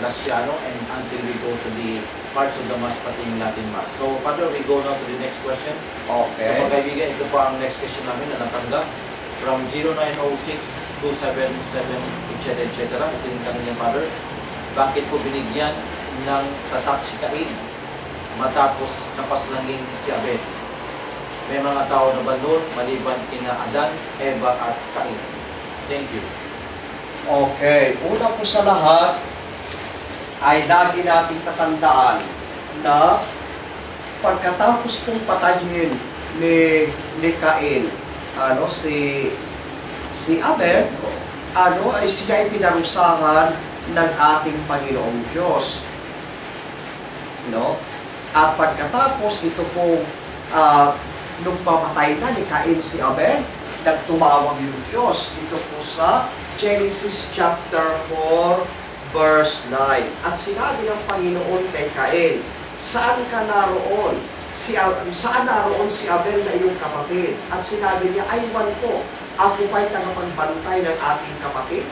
Laciano, and until we go to the parts of the Mass, pati yung Latin Mass. So, Father, we go now to the next question. Okay. So, mga kaibigan, ito po ang next question namin na natanggap from 0906-277, etc. Ito yung tanong niya, Father. Bakit po binigyan ng tatak si Cain matapos napaslangin si Abel? May mga tao na ba nun maliban kina Adan, Eva at Cain? Thank you. Okay. Una po sa lahat, ay lagi nating tatandaan na pagkatapos pong patayin ni Cain, si Abel, ay siya ay pinarusahan ng ating Panginoong Diyos. No? At pagkatapos ito pong nung pamatay na ni Cain si Abel, nagtumawag yung Diyos. Ito po sa Genesis chapter 4, verse 9. At sinabi ng Panginoon kay Cain, saan ka naroon? Saan naroon si Abel na iyong kapatid? At sinabi niya, aywan ko, ako ba'y tagapagbantay ng aking kapatid?